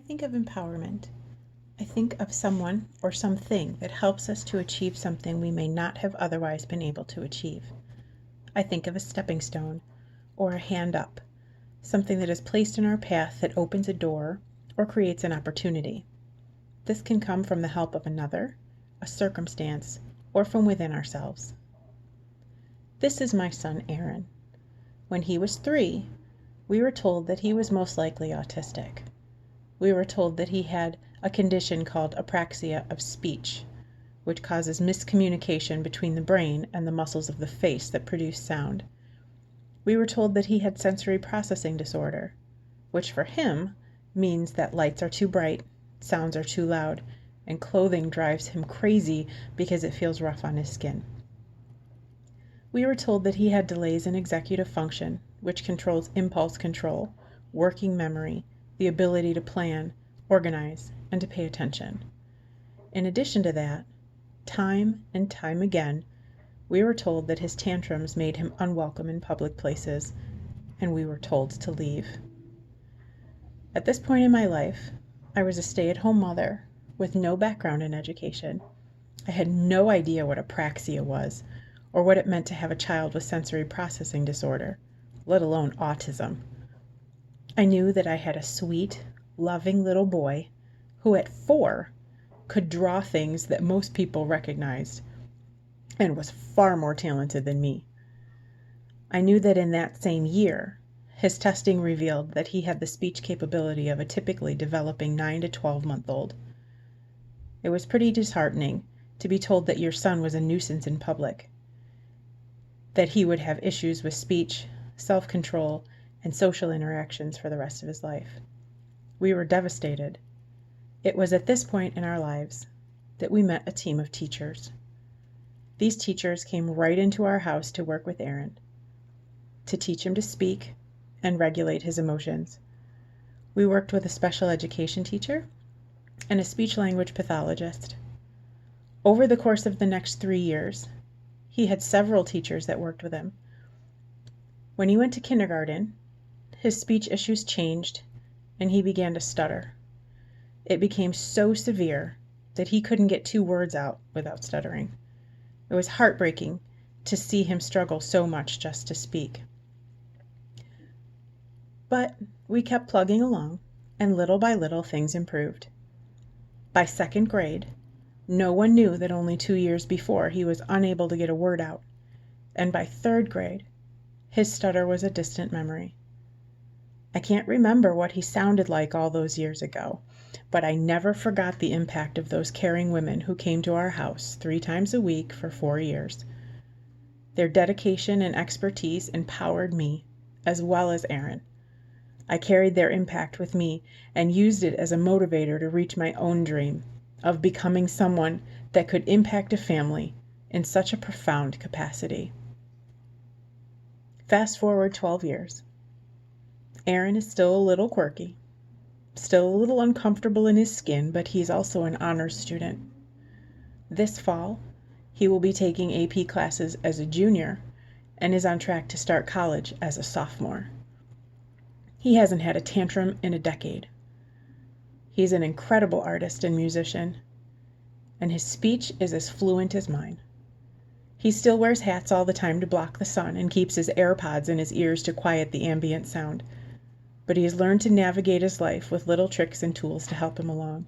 think of empowerment, I think of someone or something that helps us to achieve something we may not have otherwise been able to achieve. I think of a stepping stone or a hand up, something that is placed in our path that opens a door or creates an opportunity. This can come from the help of another, a circumstance, or from within ourselves. This is my son Aaron. When he was 3, we were told that he was most likely autistic. We were told that he had a condition called apraxia of speech, which causes miscommunication between the brain and the muscles of the face that produce sound. We were told that he had sensory processing disorder, which for him means that lights are too bright, sounds are too loud, and clothing drives him crazy because it feels rough on his skin. We were told that he had delays in executive function, which controls impulse control, working memory, the ability to plan, organize, and to pay attention. In addition to that, time and time again, we were told that his tantrums made him unwelcome in public places, and we were told to leave. At this point in my life, I was a stay-at-home mother with no background in education. I had no idea what apraxia was, or what it meant to have a child with sensory processing disorder, let alone autism. I knew that I had a sweet, loving little boy who at 4 could draw things that most people recognized and was far more talented than me. I knew that in that same year, his testing revealed that he had the speech capability of a typically developing 9 to 12-month-old. It was pretty disheartening to be told that your son was a nuisance in public, that he would have issues with speech, self-control, and social interactions for the rest of his life. We were devastated. It was at this point in our lives that we met a team of teachers. These teachers came right into our house to work with Aaron, to teach him to speak and regulate his emotions. We worked with a special education teacher and a speech-language pathologist. Over the course of the next 3 years, he had several teachers that worked with him. When he went to kindergarten, his speech issues changed and he began to stutter. It became so severe that he couldn't get 2 words out without stuttering. It was heartbreaking to see him struggle so much just to speak. But we kept plugging along, and little by little things improved. By 2nd grade, no one knew that only 2 years before he was unable to get a word out, and by 3rd grade, his stutter was a distant memory. I can't remember what he sounded like all those years ago, but I never forgot the impact of those caring women who came to our house 3 times a week for 4 years. Their dedication and expertise empowered me, as well as Aaron. I carried their impact with me and used it as a motivator to reach my own dream of becoming someone that could impact a family in such a profound capacity. Fast forward 12 years. Aaron is still a little quirky, still a little uncomfortable in his skin, but he's also an honors student. This fall, he will be taking AP classes as a junior and is on track to start college as a sophomore. He hasn't had a tantrum in a decade. He's an incredible artist and musician, and his speech is as fluent as mine. He still wears hats all the time to block the sun and keeps his AirPods in his ears to quiet the ambient sound. But he has learned to navigate his life with little tricks and tools to help him along.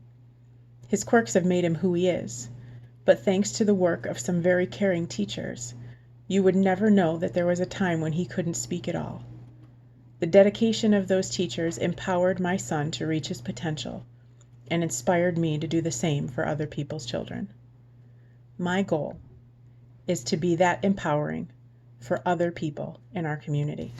His quirks have made him who he is, but thanks to the work of some very caring teachers, you would never know that there was a time when he couldn't speak at all. The dedication of those teachers empowered my son to reach his potential and inspired me to do the same for other people's children. My goal is to be that empowering for other people in our community.